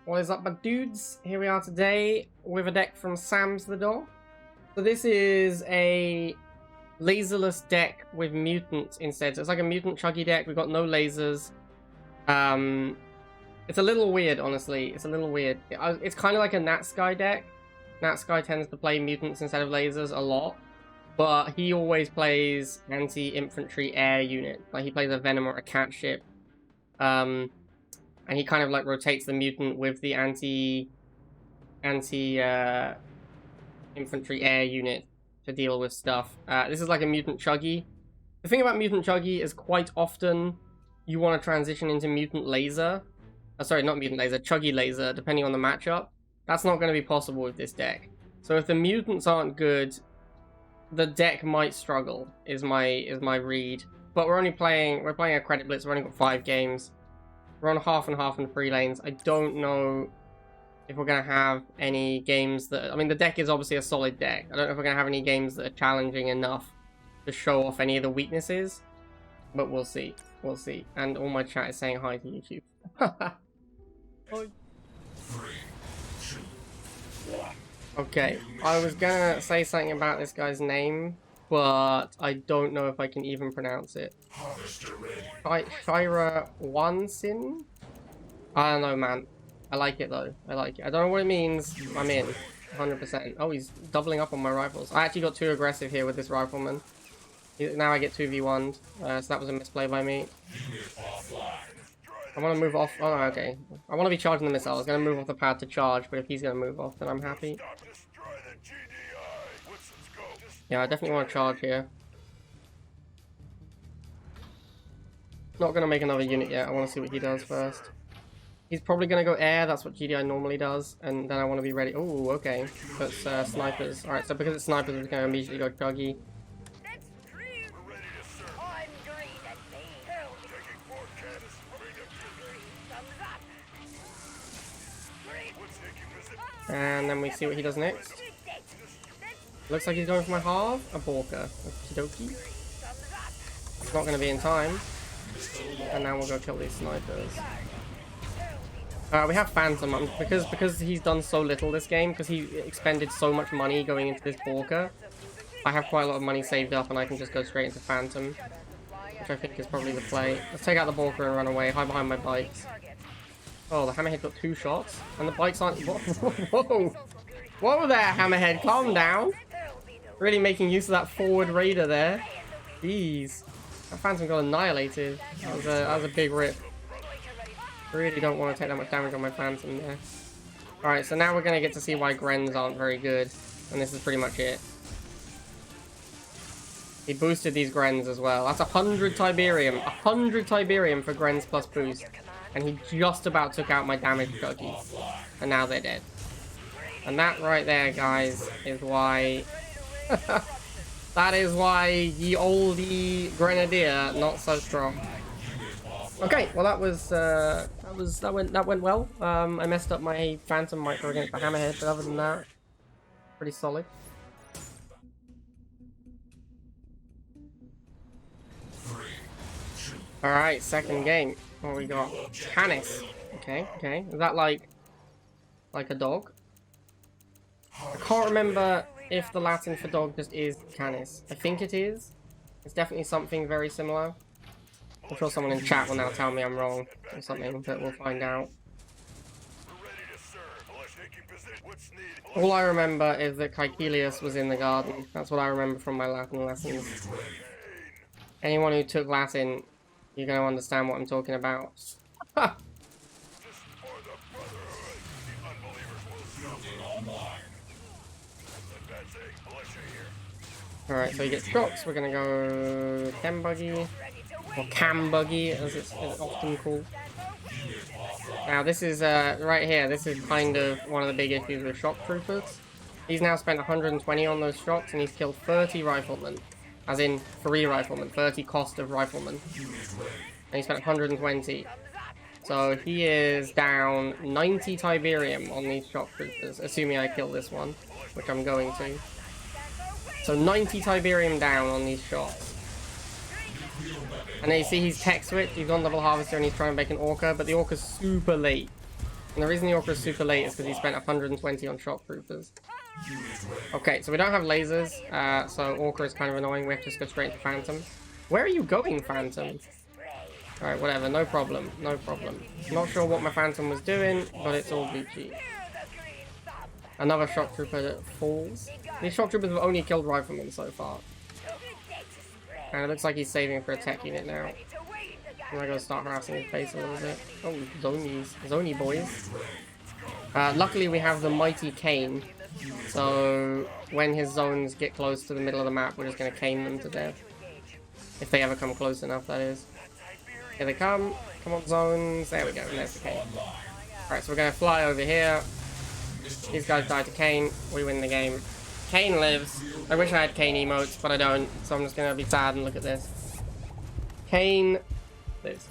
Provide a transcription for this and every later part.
What is up, my dudes? Here we are today with a deck from Sam's the Dog. So this is a laserless deck with mutants instead. So it's like a Mutant Chuggy deck. We've got no lasers. It's a little weird, honestly. It's a little weird. It's kind of like a Natsky deck. Natsky tends to play mutants instead of lasers a lot. But he always plays anti-infantry air unit. Like he plays a Venom or a Cat ship. And he kind of like rotates the mutant with the anti infantry air unit to deal with stuff. This is like a Mutant Chuggy. The thing about Mutant Chuggy is quite often you want to transition into Mutant Laser. Sorry, not Mutant Laser, Chuggy Laser, depending on the matchup. That's not going to be possible with this deck. So if the mutants aren't good, the deck might struggle, is my read. But we're playing a Credit Blitz, we've only got 5 games. We're on half and half in 3 lanes. I don't know if we're going to have any games that... I mean, the deck is obviously a solid deck. I don't know if we're going to have any games that are challenging enough to show off any of the weaknesses. But we'll see. We'll see. And all my chat is saying hi to YouTube. Hi. 3, 2, 1. Okay, I was going to say something about this guy's name, but I don't know if I can even pronounce it. Shira Wansin? I don't know, man. I like it, though. I like it. I don't know what it means. I'm in. 100%. Oh, he's doubling up on my rifles. I actually got too aggressive here with this rifleman. Now I get 2v1'd. So that was a misplay by me. I want to move off. Oh, no, okay. I want to be charging the missile. I was going to move off the pad to charge, but if he's going to move off, then I'm happy. Yeah, I definitely want to charge here. Not going to make another unit yet. I want to see what he does first. He's probably going to go air. That's what GDI normally does. And then I want to be ready. Oh, okay. That's snipers. Alright, so because it's snipers, we're going to immediately go Chuggy. And then we see what he does next. Looks like he's going for my halve. A Borka. Okie dokie. It's not going to be in time. And now we'll go kill these snipers. We have Phantom. Because he's done so little this game, because he expended so much money going into this Borka, I have quite a lot of money saved up and I can just go straight into Phantom. Which I think is probably the play. Let's take out the Borka and run away. Hide behind my bikes. Oh, the Hammerhead got 2 shots. And the bikes aren't... Whoa! Whoa there, Hammerhead. Calm down. Really making use of that forward raider there. Jeez. That Phantom got annihilated. That was a big rip. Really don't want to take that much damage on my Phantom there. Alright, so now we're going to get to see why Grens aren't very good. And this is pretty much it. He boosted these Grens as well. That's 100 Tiberium. 100 Tiberium for Grens plus boost. And he just about took out my damage Chuggy. And now they're dead. And that right there, guys, is why... that is why ye oldie Grenadier not so strong. Okay, well that went well. I messed up my Phantom micro against the Hammerhead, but other than that, pretty solid. Alright, second game. What we got? Canis. Okay, okay. Is that like a dog? I can't remember if the Latin for dog just is Canis. I think it is. It's definitely something very similar. I'm sure someone in chat will now tell me I'm wrong or something, but we'll find out. All I remember is that Caecilius was in the garden. That's what I remember from my Latin lessons. Anyone who took Latin, you're going to understand what I'm talking about. Alright, so he gets shots. We're going to go Chem Buggy, or Cam Buggy as it's often called. Now this is, right here, this is kind of one of the big issues with Shock Troopers. He's now spent 120 on those shots and he's killed 30 riflemen. As in 3 riflemen, 30 cost of riflemen. And he spent 120. So he is down 90 Tiberium on these Shock Troopers, assuming I kill this one, which I'm going to. So 90 Tiberium down on these shots. And then you see he's tech switched, he's on double harvester and he's trying to make an Orca, but the Orca's super late. And the reason the Orca is super late is because he spent 120 on shock troopers. Okay, so we don't have lasers, so Orca is kind of annoying. We have to just go straight to Phantom. Where are you going, Phantom? Alright, whatever, no problem, no problem. Not sure what my Phantom was doing, but it's all Gucci. Another shock trooper that falls. These shock troopers have only killed riflemen so far. And it looks like he's saving for a tech unit now. I'm gonna start harassing his base a little bit. Oh, zonies. Zony boys. Luckily we have the mighty KANE. So when his zones get close to the middle of the map, we're just gonna KANE them to death. If they ever come close enough, that is. Here they come. Come on, zones. There we go. And there's the KANE. Alright, so we're gonna fly over here. These guys died to KANE. We win the game. KANE lives. I wish I had KANE emotes, but I don't. So I'm just gonna be sad and look at this. KANE lives.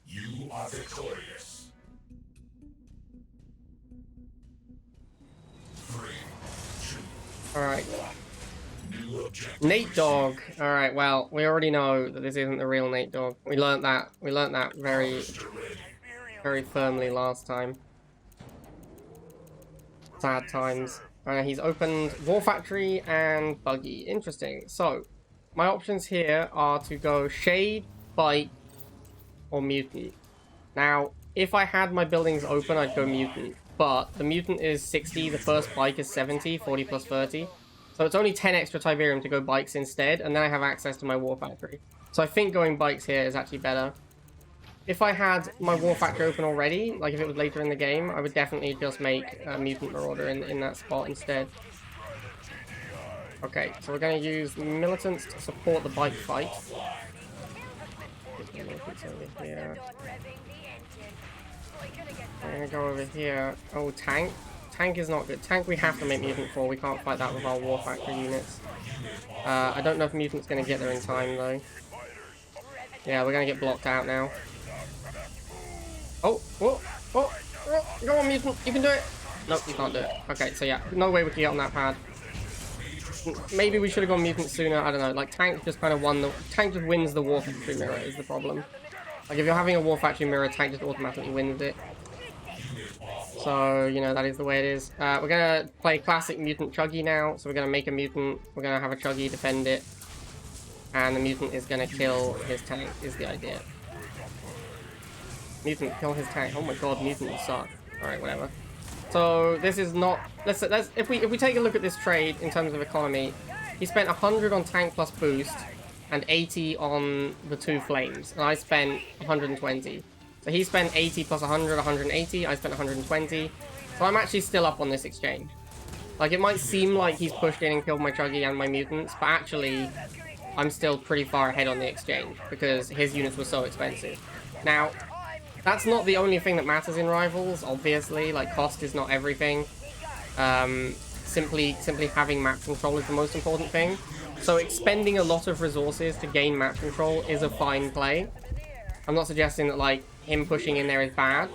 You are victorious. 3, 2, Alright. new objective. Nate Dogg. Alright, well, we already know that this isn't the real Nate Dogg. We learnt that. We learnt that very, very firmly last time. Sad times. He's opened War Factory and Buggy. Interesting. So, my options here are to go Shade, Bite, or Mutant. Now, if I had my buildings open, I'd go Mutant. But the Mutant is 60, the first bike is 70, 40 plus 30. So it's only 10 extra Tiberium to go bikes instead, and then I have access to my War Factory. So I think going bikes here is actually better. If I had my War Factory open already, like if it was later in the game, I would definitely just make a Mutant Marauder in that spot instead. Okay, so we're going to use Militants to support the bike fight. Over here. I'm going to go over here. Oh, Tank. Tank is not good. Tank we have to make Mutant for. We can't fight that with our War Factory units. I don't know if Mutant's going to get there in time, though. Yeah, we're going to get blocked out now. Oh, oh, oh, oh, go on, Mutant, you can do it. Nope, you can't do it. Okay, so yeah, no way we can get on that pad. Maybe we should have gone Mutant sooner, I don't know. Like, Tank just kind of won the... Tank just wins the War Factory mirror is the problem. Like, if you're having a War Factory mirror, Tank just automatically wins it. So, you know, that is the way it is. We're going to play classic Mutant Chuggy now. So we're going to make a Mutant. We're going to have a Chuggy defend it. And the Mutant is going to kill his tank, is the idea. Mutant, kill his tank. Oh my god, Mutant suck. Alright, whatever. So, this is not... Let's if we take a look at this trade in terms of economy, he spent 100 on tank plus boost, and 80 on the 2 flames. And I spent 120. So he spent 80 plus 100, 180. I spent 120. So I'm actually still up on this exchange. Like, it might seem like he's pushed in and killed my Chuggy and my Mutants, but actually, I'm still pretty far ahead on the exchange, because his units were so expensive. Now, that's not the only thing that matters in Rivals, obviously. Like, cost is not everything. Simply having map control is the most important thing. So expending a lot of resources to gain map control is a fine play. I'm not suggesting that, like, him pushing in there is bad,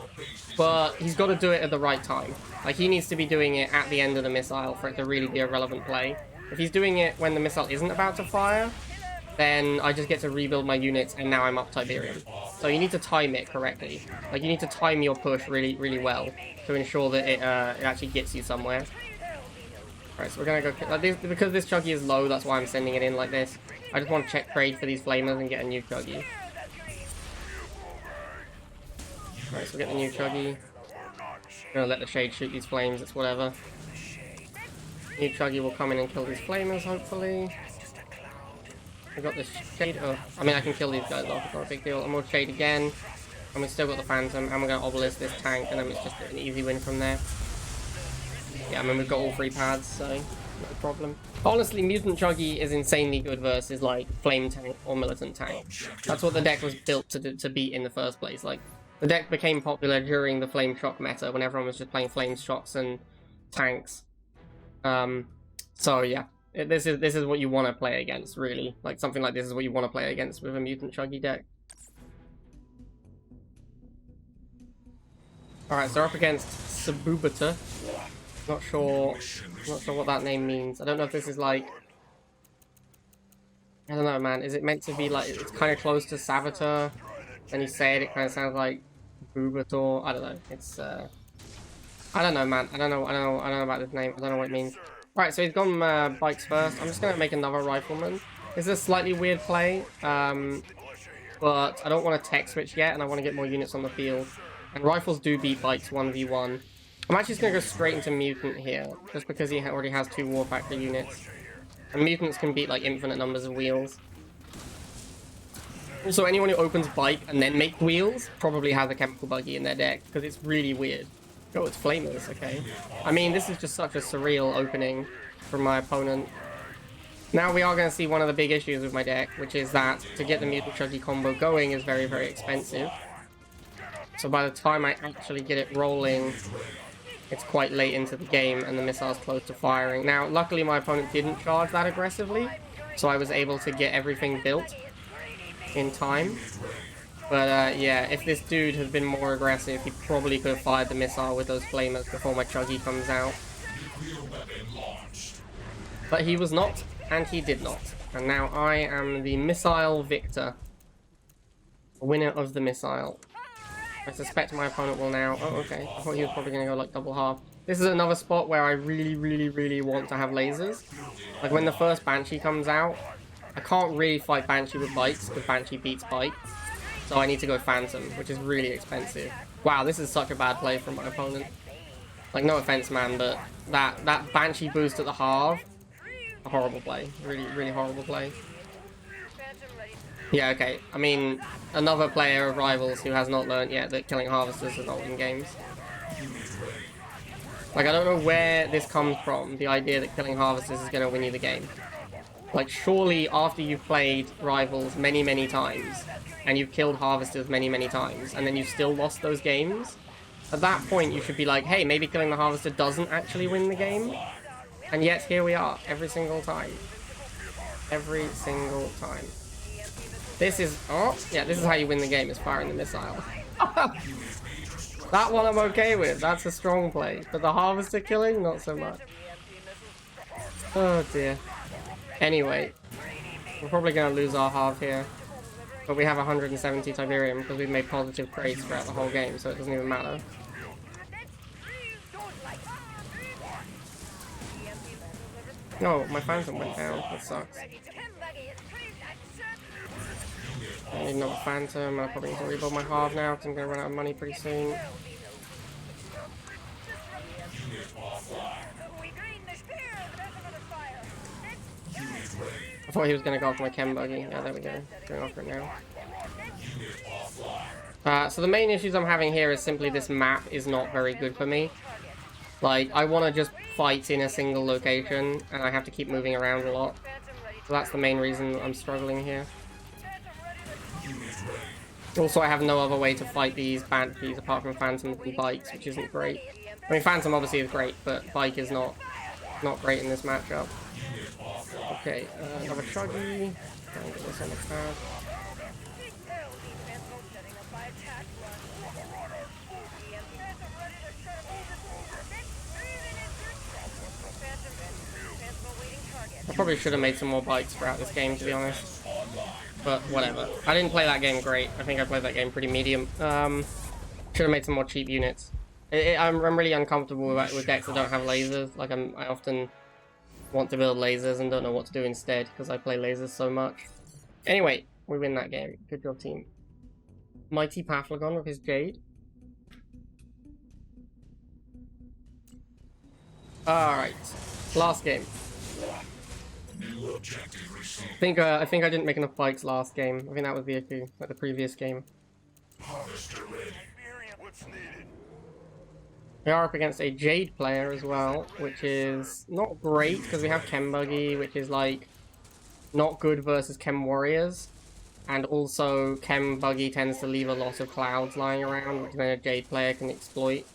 but he's got to do it at the right time. Like, he needs to be doing it at the end of the missile for it to really be a relevant play. If he's doing it when the missile isn't about to fire, then I just get to rebuild my units, and now I'm up Tiberium. So you need to time it correctly. Like, you need to time your push really, really well to ensure that it actually gets you somewhere. Alright, so we're gonna go... because this Chuggy is low, that's why I'm sending it in like this. I just want to check trade for these flamers and get a new Chuggy. Alright, so we get the new Chuggy. Gonna let the Shade shoot these flames, it's whatever. New Chuggy will come in and kill these flamers, hopefully. We got this Shade. Oh, I mean, I can kill these guys off, it's not a big deal. And we'll Shade again. And we've still got the Phantom, and we're going to Obelisk this tank, and then it's just an easy win from there. Yeah, I mean, we've got all 3 pads, so no problem. Honestly, Mutant Chuggy is insanely good versus, like, Flame Tank or Militant Tank. That's what the deck was built to beat in the first place. Like, the deck became popular during the Flame Shock meta, when everyone was just playing Flame Shocks and tanks. So, yeah. This is what you want to play against, really. Like, something like this is what you want to play against with a Mutant Chuggy deck. Alright, so we're up against Sububata. Not sure what that name means. I don't know if this is like... I don't know, man. Is it meant to be like... It's kind of close to Saboteur. When you say it, it kind of sounds like Bubator. I don't know. It's I don't know, man. I don't know about this name. I don't know what it means. Right, so he's gone bikes first. I'm just gonna make another rifleman. This is a slightly weird play, but I don't want to tech switch yet, and I want to get more units on the field. And rifles do beat bikes 1v1. I'm actually just gonna go straight into mutant here, just because he already has 2 war factor units. And mutants can beat like infinite numbers of wheels. Also, anyone who opens bike and then make wheels probably has a chemical buggy in their deck, because it's really weird. Oh, it's flamers, okay. I mean, this is just such a surreal opening from my opponent. Now we are going to see one of the big issues with my deck, which is that to get the Mutant Chuggy combo going is very, very expensive. So by the time I actually get it rolling, it's quite late into the game and the missile's close to firing. Now, luckily my opponent didn't charge that aggressively, so I was able to get everything built in time. But yeah, if this dude had been more aggressive, he probably could have fired the missile with those flamers before my Chuggy comes out. But he was not, and he did not. And now I am the missile victor. Winner of the missile. I suspect my opponent will now... Oh, okay. I thought he was probably going to go like double half. This is another spot where I really want to have lasers. Like when the first Banshee comes out, I can't really fight Banshee with bikes, because Banshee beats bike. So I need to go Phantom, which is really expensive. Wow, this is such a bad play from my opponent. Like, no offense, man, but that Banshee boost at the halve, a horrible play. Really horrible play. Yeah, okay. I mean, another player of Rivals who has not learned yet that killing Harvesters does not win games. Like, I don't know where this comes from, the idea that killing Harvesters is going to win you the game. Like, surely after you've played Rivals many times, and you've killed Harvesters many times, and then you've still lost those games, at that point you should be like, hey, maybe killing the Harvester doesn't actually win the game. And yet, here we are, every single time. Every single time. This is... Oh, yeah, this is how you win the game, is firing the missile. That one I'm okay with, that's a strong play. But the Harvester killing, not so much. Oh, dear. Anyway, we're probably going to lose our half here. But we have 170 Tiberium because we've made positive trades throughout the whole game, so it doesn't even matter. No, my Phantom went down. That sucks. I need another Phantom. I probably need to rebuild my half now because I'm going to run out of money pretty soon. I thought he was going to go after my Chem Buggy. Yeah, there we go. Going after it now. So the main issues I'm having here is simply this map is not very good for me. Like, I want to just fight in a single location, and I have to keep moving around a lot. So that's the main reason I'm struggling here. Also, I have no other way to fight these Banshees apart from Phantoms and Bikes, which isn't great. I mean, Phantom obviously is great, but Bike is not great in this matchup. Okay, another Chuggy. Try and get this on the pad. I probably should have made some more bikes throughout this game, to be honest. But whatever. I didn't play that game great. I think I played that game pretty medium. Should have made some more cheap units. I'm really uncomfortable with decks that don't have lasers. Like, I often want to build lasers and don't know what to do instead because I play lasers so much. Anyway, we win that game. Good job, team. Mighty Pathlogon with his Jade. Alright. Last game. I think I didn't make enough bikes last game. I think that was the issue, like the previous game. We are up against a Jade player as well, which is not great because we have Chem Buggy, which is like not good versus Chem Warriors. And also Chem Buggy tends to leave a lot of clouds lying around, which then a Jade player can exploit.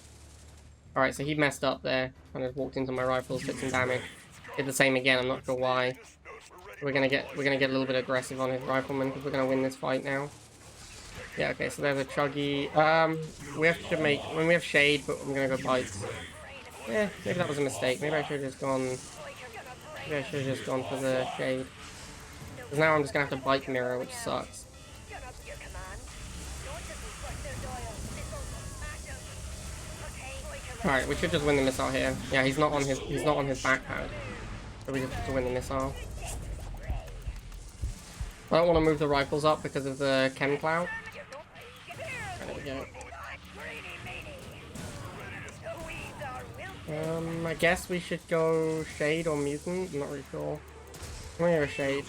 Alright, so he messed up there. Kind of walked into my rifles, took some damage. Did the same again, I'm not sure why. We're gonna get a little bit aggressive on his rifleman because we're gonna win this fight now. Yeah, okay, so there's a Chuggy. We have to make when we have Shade, but I'm gonna go Bites. Yeah, maybe that was a mistake. Maybe I should have just gone. Maybe I should have just gone for the Shade. Because now I'm just gonna have to Bike Mirror, which sucks. Alright, we should just win the missile here. Yeah, he's not on his backpad. So we just have to win the missile. I don't want to move the rifles up because of the chem cloud. There we go. I guess we should go Shade or Mutant. I'm not really sure. I'm gonna go Shade.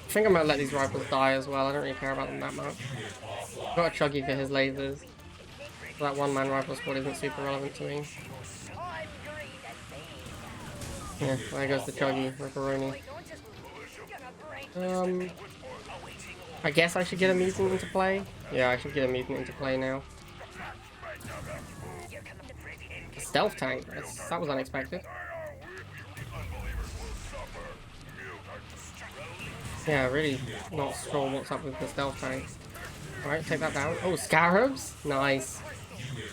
I think I might let these rifles die as well. I don't really care about them that much. I've got a Chuggy for his lasers. So that one-man rifle squad isn't super relevant to me. Yeah, there goes the Chuggy, Ripperoni. I guess I should get a Mutant into play. Yeah, I should get a Mutant into play now. Stealth tank? That was unexpected. Yeah, really not sure what's up with the stealth tank. Alright, take that down. Oh, Scarabs? Nice.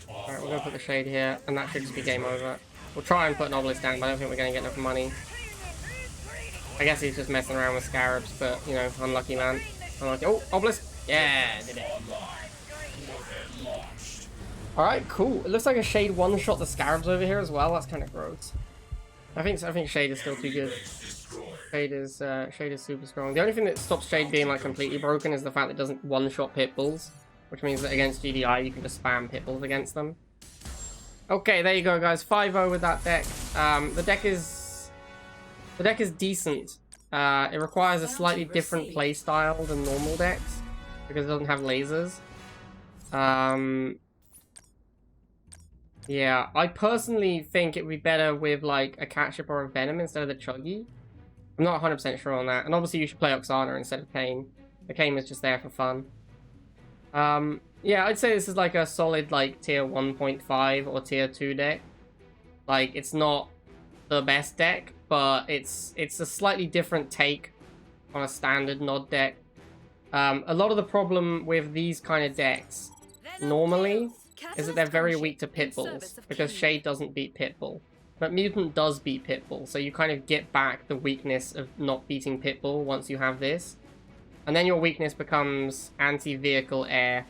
Alright, we're gonna put the Shade here, and that should just be game over. We'll try and put an Obelisk down, but I don't think we're gonna get enough money. I guess he's just messing around with Scarabs, but, you know, unlucky man. Unlucky. Oh, Obelisk! Yeah, did it. Alright, cool. It looks like a Shade one-shot the Scarabs over here as well. That's kind of gross. I think Shade is still too good. Shade is super strong. The only thing that stops Shade being like completely broken is the fact that it doesn't one-shot pit bulls, which means that against GDI you can just spam pit bulls against them. Okay, there you go, guys. 5-0 with that deck. The deck is decent. It requires a slightly different play style than normal decks because it doesn't have lasers. Yeah, I personally think it would be better with like a Catship or a Venom instead of the Chuggy. I'm not 100% sure on that. And obviously you should play Oksana instead of KANE. The KANE is just there for fun. Yeah, I'd say this is like a solid like tier 1.5 or tier 2 deck. Like, it's not the best deck, but it's a slightly different take on a standard Nod deck. A lot of the problem with these kind of decks normally is that they're very weak to pit bulls because Shade doesn't beat pit bull. But Mutant does beat pit bull, so you kind of get back the weakness of not beating pit bull once you have this. And then your weakness becomes anti-vehicle air.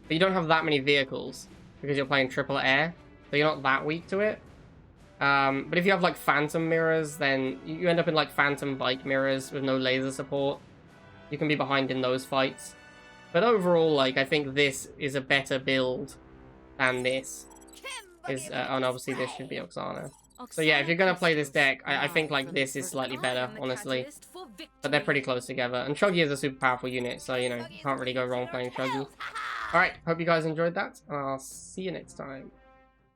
But you don't have that many vehicles because you're playing triple air, so you're not that weak to it. But if you have like phantom mirrors, then you end up in like phantom bike mirrors with no laser support. You can be behind in those fights. But overall, like, I think this is a better build than this. And obviously this should be Oksana. So yeah, if you're gonna play this deck, I think like this is slightly better, honestly. But they're pretty close together. And Chuggy is a super powerful unit, so you know, you can't really go wrong playing Chuggy. Alright, hope you guys enjoyed that. I'll see you next time.